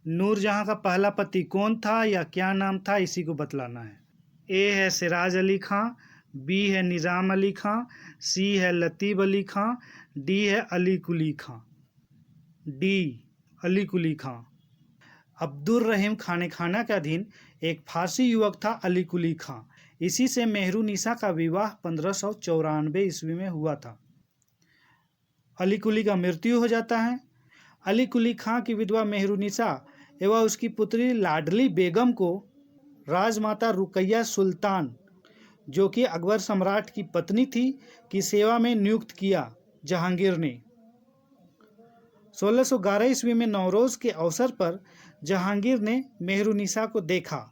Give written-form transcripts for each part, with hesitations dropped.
नूरजहां का पहला पति कौन था या क्या नाम था, इसी को बतलाना है। ए है सिराज अली खां, बी है निज़ाम अली खां, सी है लतीफ़ अली खां, डी है अली कुली खां। डी अली कुली खां। अब्दुर रहीम खाने खाना के अधीन एक फारसी युवक था अली कुली खां। इसी से मेहरुनिसा का विवाह 1594 ईस्वी में हुआ था। अली कुली का मृत्यु हो जाता है। अली कुली खां की विधवा मेहरुनिसा एवं उसकी पुत्री लाडली बेगम को राजमाता रुकैया सुल्तान, जो कि अकबर सम्राट की पत्नी थी, की सेवा में नियुक्त किया जहांगीर ने। 1611 ईस्वी में नवरोज के अवसर पर जहांगीर ने मेहरुनिसा को देखा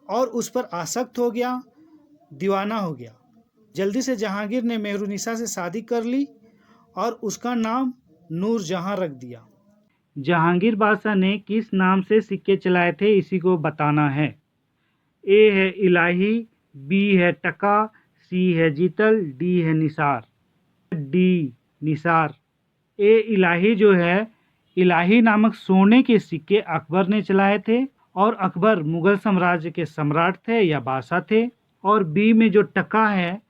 और उस पर आसक्त हो गया, दीवाना हो गया। जल्दी से जहांगीर ने मेहरुनिसा से शादी कर ली और उसका नाम नूरजहां रख दिया। जहांगीर बादशाह ने किस नाम से सिक्के चलाए थे, इसी को बताना है। ए है इलाही, बी है टका, सी है जीतल, डी है निसार। डी निसार। ए इलाही जो है, इलाही नामक सोने के सिक्के अकबर ने चलाए थे और अकबर मुगल साम्राज्य के सम्राट थे या बादशाह थे। और बी में जो टका है,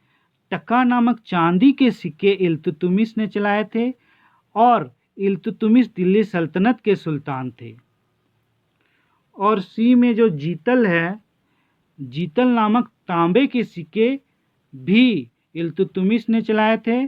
टका नामक चांदी के सिक्के इल्तुतमिश ने चलाए थे और इल्तुतमिश दिल्ली सल्तनत के सुल्तान थे। और सी में जो जीतल है, जीतल नामक तांबे के सिक्के भी इल्तुतमिश ने चलाए थे।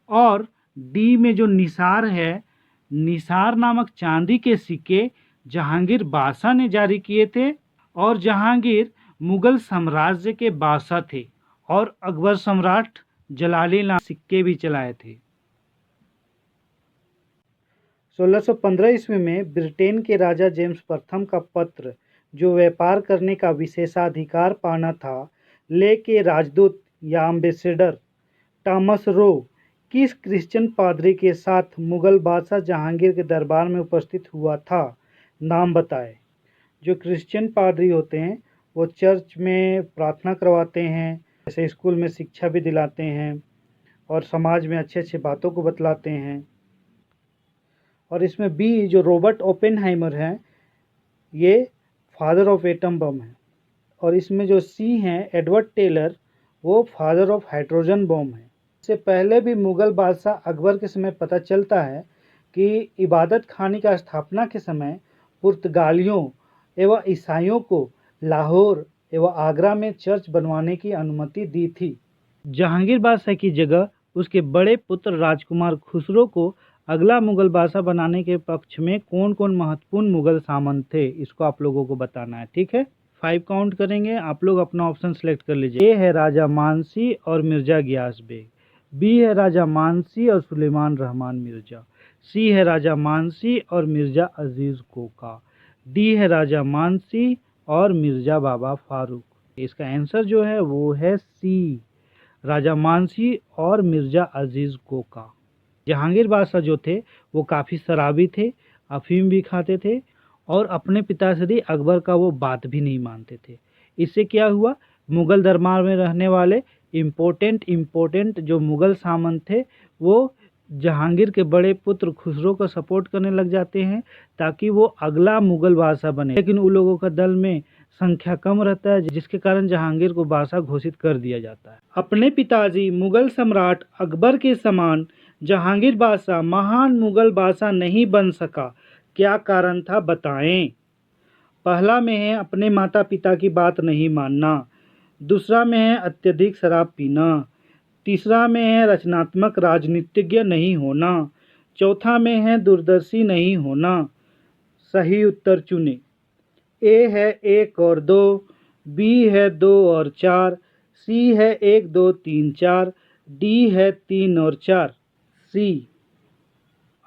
और डी में जो निसार है, निसार नामक चांदी के सिक्के जहांगीर बादशाह ने जारी किए थे और जहांगीर मुगल साम्राज्य के बादशाह थे और अकबर सम्राट जलाली नामक सिक्के भी चलाए थे। 1615 ईस्वी में ब्रिटेन के राजा जेम्स प्रथम का पत्र, जो व्यापार करने का विशेषाधिकार पाना था, लेके राजदूत या एम्बेसडर टॉमस रो किस क्रिश्चियन पादरी के साथ मुगल बादशाह जहांगीर के दरबार में उपस्थित हुआ था, नाम बताए। जो क्रिश्चियन पादरी होते हैं वो चर्च में प्रार्थना करवाते हैं, जैसे स्कूल में शिक्षा भी दिलाते हैं और समाज में अच्छे अच्छे बातों को बतलाते हैं। और इसमें बी जो रॉबर्ट ओपेनहाइमर हैं, ये फादर ऑफ एटम बम है। और इसमें जो सी हैं एडवर्ड टेलर, वो फादर ऑफ हाइड्रोजन बम है। इससे पहले भी मुगल बादशाह अकबर के समय पता चलता है कि इबादत खाने का स्थापना के समय पुर्तगालियों एवं ईसाइयों को लाहौर एवं आगरा में चर्च बनवाने की अनुमति दी थी। जहांगीर बादशाह की जगह उसके बड़े पुत्र राजकुमार खुसरो को अगला मुगल बादशाह बनाने के पक्ष में कौन कौन महत्वपूर्ण मुगल सामंत थे, इसको आप लोगों को बताना है। ठीक है, 5 काउंट करेंगे, आप लोग अपना ऑप्शन सेलेक्ट कर लीजिए। ए है राजा मानसी और मिर्जा गियास बेग, बी है राजा मानसी और सुलेमान रहमान मिर्जा, सी है राजा मानसी और मिर्जा अजीज कोका, डी है राजा मानसी और मिर्जा बाबा फारूक। इसका आंसर जो है वो है सी, राजा मानसी और मिर्जा अजीज कोका। जहांगीर बादशाह जो थे वो काफ़ी शराबी थे, अफीम भी खाते थे और अपने पिताश्री अकबर का वो बात भी नहीं मानते थे। इससे क्या हुआ, मुगल दरबार में रहने वाले इम्पोर्टेंट जो मुगल सामंत थे वो जहांगीर के बड़े पुत्र खुसरो को सपोर्ट करने लग जाते हैं ताकि वो अगला मुगल बादशाह बने। लेकिन उन लोगों का दल में संख्या कम रहता है, जिसके कारण जहांगीर को बादशाह घोषित कर दिया जाता है। अपने पिताजी मुगल सम्राट अकबर के समान जहांगीर बादशाह महान मुगल बादशाह नहीं बन सका, क्या कारण था बताएं। पहला में है अपने माता पिता की बात नहीं मानना, दूसरा में है अत्यधिक शराब पीना, तीसरा में है रचनात्मक राजनीतिज्ञ नहीं होना, चौथा में है दूरदर्शी नहीं होना। सही उत्तर चुने। ए है 1 और 2, बी है 2 और 4, सी है 1 2 3 4, डी है 3 और 4। सी।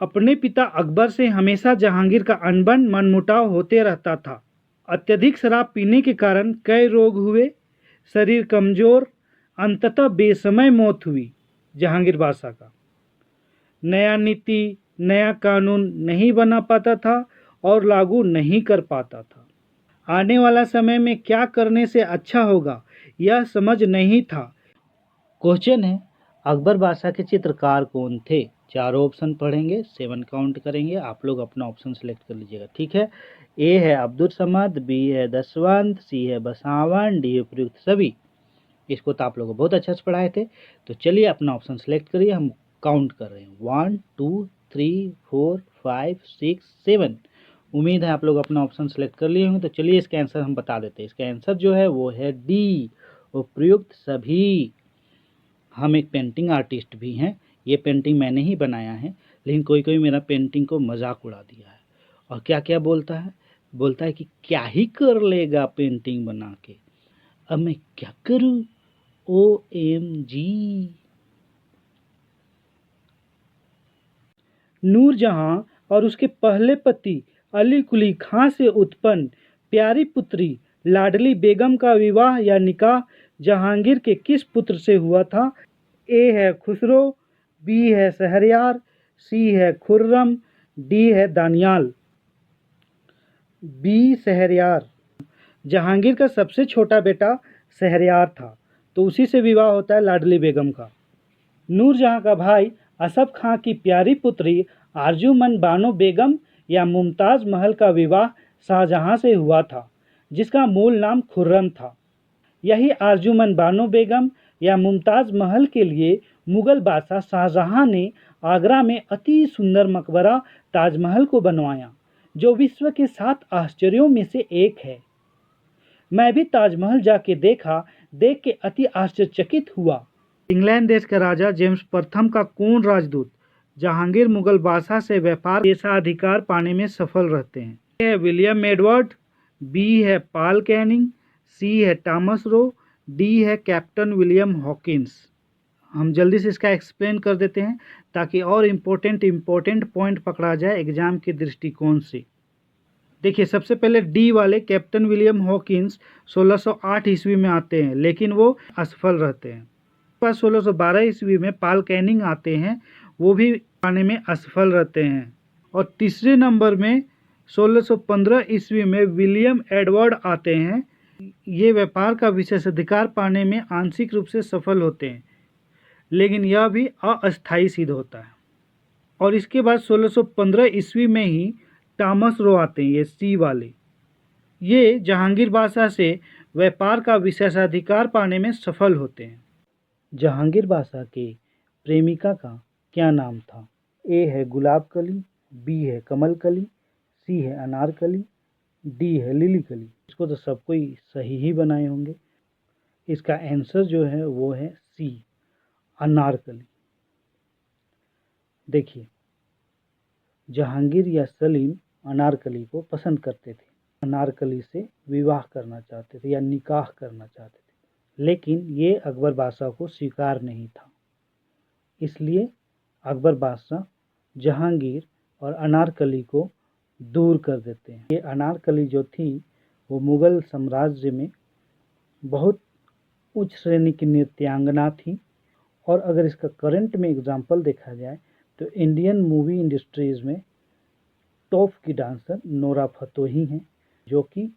अपने पिता अकबर से हमेशा जहांगीर का अनबन मनमुटाव होते रहता था। अत्यधिक शराब पीने के कारण कई रोग हुए, शरीर कमजोर, अंततः बेसमय मौत हुई जहांगीर बादशाह का। नया नीति नया कानून नहीं बना पाता था और लागू नहीं कर पाता था। आने वाला समय में क्या करने से अच्छा होगा यह समझ नहीं था। क्वेश्चन है, अकबर बादशाह के चित्रकार कौन थे? चारों ऑप्शन पढ़ेंगे, 7 काउंट करेंगे, आप लोग अपना ऑप्शन सेलेक्ट कर लीजिएगा, ठीक है। ए है अब्दुल समद, बी है दसवंत, सी है बसावन, डी है प्रयुक्त सभी। इसको तो आप लोग को बहुत अच्छा से पढ़ाए थे। तो चलिए अपना ऑप्शन सेलेक्ट करिए, हम काउंट कर रहे हैं 1 2 3 4 5 6 7। उम्मीद है आप लोग अपना ऑप्शन सेलेक्ट कर लिए होंगे। तो चलिए इसका आंसर हम बता देते हैं। इसका आंसर जो है वो है डी, उपयुक्त सभी। हम एक पेंटिंग आर्टिस्ट भी हैं। ये पेंटिंग मैंने ही बनाया है, लेकिन कोई कोई मेरा पेंटिंग को मजाक उड़ा दिया है। और क्या क्या बोलता है, बोलता है कि क्या ही कर लेगा पेंटिंग बना के, अब मैं क्या करूं, OMG। नूरजहां और उसके पहले पति अली कुली खां से उत्पन्न प्यारी पुत्री लाडली बेगम का विवाह या निकाह जहांगीर के किस पुत्र से हुआ था? ए है खुसरो, बी है शहरयार, सी है खुर्रम, डी है दानियाल। बी शहरयार। जहांगीर का सबसे छोटा बेटा शहरयार था, तो उसी से विवाह होता है लाडली बेगम का। नूरजहां का भाई असफ खां की प्यारी पुत्री आरजूमन बानो बेगम या मुमताज़ महल का विवाह शाहजहां से हुआ था, जिसका मूल नाम खुर्रम था। यही आरजूमन बानो बेगम या मुमताज़ महल के लिए मुगल बादशाह शाहजहां ने आगरा में अति सुंदर मकबरा ताजमहल को बनवाया, जो विश्व के 7 आश्चर्यों में से एक है। मैं भी ताजमहल जाके देखा, देख के अति आश्चर्यचकित हुआ। इंग्लैंड देश का राजा जेम्स प्रथम का कौन राजदूत जहांगीर मुगल बादशाह से व्यापार जैसा अधिकार पाने में सफल रहते हैं? ए है विलियम एडवर्ड, बी है पॉल कैनिंग, सी है टॉमस रो, डी है कैप्टन विलियम हॉकिंस। हम जल्दी से इसका एक्सप्लेन कर देते हैं ताकि और इम्पोर्टेंट पॉइंट पकड़ा जाए एग्जाम के दृष्टिकोण से। देखिए, सबसे पहले डी वाले कैप्टन विलियम हॉकिंस 1608 ईस्वी में आते हैं, लेकिन वो असफल रहते हैं। 1612 ईस्वी में पॉल कैनिंग आते हैं, वो भी पाने में असफल रहते हैं। और तीसरे नंबर में 1615 ईस्वी में विलियम एडवर्ड आते हैं। ये व्यापार का विशेषाधिकार पाने में आंशिक रूप से सफल होते हैं, लेकिन यह भी अस्थायी सिद्ध होता है। और इसके बाद 1615 ईस्वी में ही टॉमस रो आते हैं, ये सी वाले। ये जहांगीर बादशाह से व्यापार का विशेषाधिकार पाने में सफल होते हैं। जहांगीर बादशाह के प्रेमिका का क्या नाम था? ए है गुलाब कली, बी है कमल कली, सी है अनारकली, डी है लिली कली। इसको तो सब कोई सही ही बनाए होंगे। इसका आंसर जो है वो है सी, अनारकली। देखिए, जहांगीर या सलीम अनारकली को पसंद करते थे, अनारकली से विवाह करना चाहते थे या निकाह करना चाहते थे, लेकिन ये अकबर बादशाह को स्वीकार नहीं था। इसलिए अकबर बादशाह जहांगीर और अनारकली को दूर कर देते हैं। ये अनारकली जो थी वो मुग़ल साम्राज्य में बहुत उच्च श्रेणी की नृत्यांगना थी। और अगर इसका करंट में एग्जाम्पल देखा जाए तो इंडियन मूवी इंडस्ट्रीज़ में टॉप की डांसर नोरा फतेही हैं, जो कि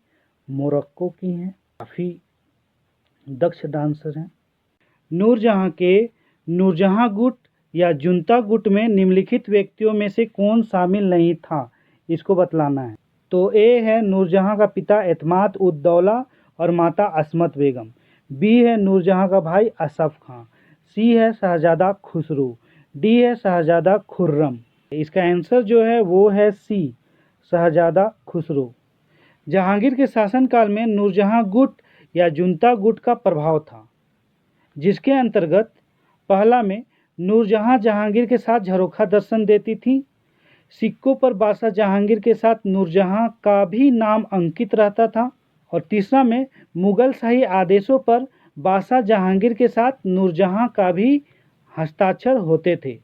मोरक्को की हैं, काफ़ी दक्ष डांसर हैं। नूरजहां के नूरजहां गुट या जुनता गुट में निम्नलिखित व्यक्तियों में से कौन शामिल नहीं था, इसको बतलाना है। तो ए है नूरजहां का पिता एतमाद उद दौला और माता असमत बेगम, बी है नूरजहां का भाई असफ खां, सी है शहजादा खुसरो, डी है शहजादा खुर्रम। इसका आंसर जो है वो है सी, शहजादा खुसरो। जहांगीर के शासनकाल में नूरजहां गुट या जुनता गुट का प्रभाव था, जिसके अंतर्गत पहला में नूरजहां जहांगीर के साथ झरोखा दर्शन देती थी। सिक्कों पर बादशाह जहांगीर के साथ नूरजहां का भी नाम अंकित रहता था। और तीसरा में मुगल शाही आदेशों पर बादशाह जहांगीर के साथ नूरजहां का भी हस्ताक्षर होते थे।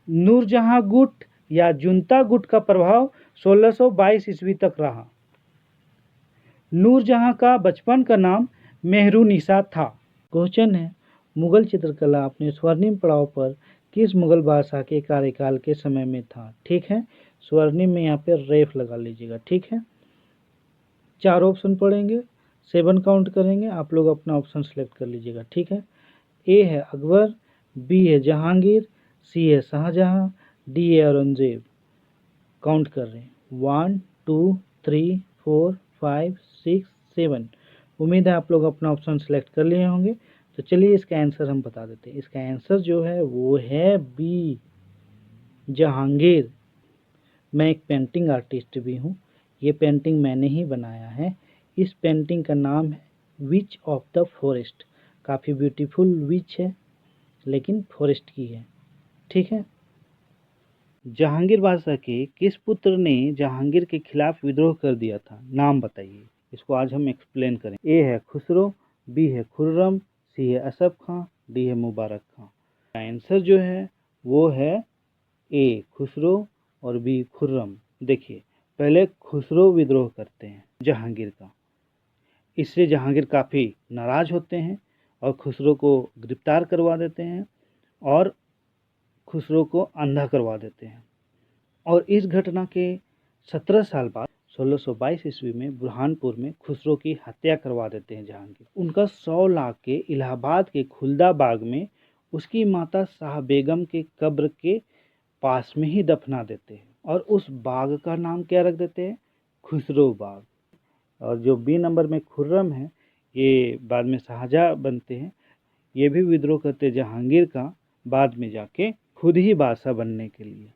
नूरजहां गुट या जुनता गुट का प्रभाव 1622 ईस्वी तक रहा। नूरजहां का बचपन का नाम मेहरुनिसा था। क्वेश्चन है, मुगल चित्रकला अपने स्वर्णिम पड़ाव पर किस मुगल बादशाह के कार्यकाल के समय में था? ठीक है, स्वर्णिम में यहाँ पे रेफ लगा लीजिएगा। ठीक है, 4 ऑप्शन पढ़ेंगे, 7 काउंट करेंगे, आप लोग अपना ऑप्शन सेलेक्ट कर लीजिएगा। ठीक है, ए है अकबर, बी है जहांगीर, सी है शाहजहां, डी है औरंगजेब। काउंट कर रहे हैं 1 2 3 4 5 6 7। उम्मीद है आप लोग अपना ऑप्शन सेलेक्ट कर लिए होंगे। तो चलिए इसका आंसर हम बता देते हैं। इसका आंसर जो है वो है बी, जहांगीर। मैं एक पेंटिंग आर्टिस्ट भी हूँ। ये पेंटिंग मैंने ही बनाया है। इस पेंटिंग का नाम है विच ऑफ द फॉरेस्ट। काफ़ी ब्यूटीफुल विच है, लेकिन फॉरेस्ट की है। ठीक है। जहांगीर बादशाह के किस पुत्र ने जहांगीर के खिलाफ विद्रोह कर दिया था? नाम बताइए। इसको आज हम एक्सप्लेन करें। ए है खुसरो, बी है खुर्रम, सी है असफ खां, डी है मुबारक खां। आंसर जो है वो है ए खुसरो और बी खुर्रम। देखिए, पहले खुसरो विद्रोह करते हैं जहांगीर का। इससे जहांगीर काफ़ी नाराज होते हैं और खुसरो को गिरफ्तार करवा देते हैं और खुसरो को अंधा करवा देते हैं। और इस घटना के 17 साल बाद 1622 ईस्वी में बुरहानपुर में खुसरो की हत्या करवा देते हैं जहांगीर। उनका 100 लाख के इलाहाबाद के खुलदा बाग में उसकी माता शाह बेगम के कब्र के पास में ही दफना देते हैं और उस बाग का नाम क्या रख देते हैं? खुसरो बाग। और जो बी नंबर में खुर्रम है, ये बाद में शाहजहां बनते हैं। ये भी विद्रोह करते जहांगीर का, बाद में जाके खुद ही बादशाह बनने के लिए।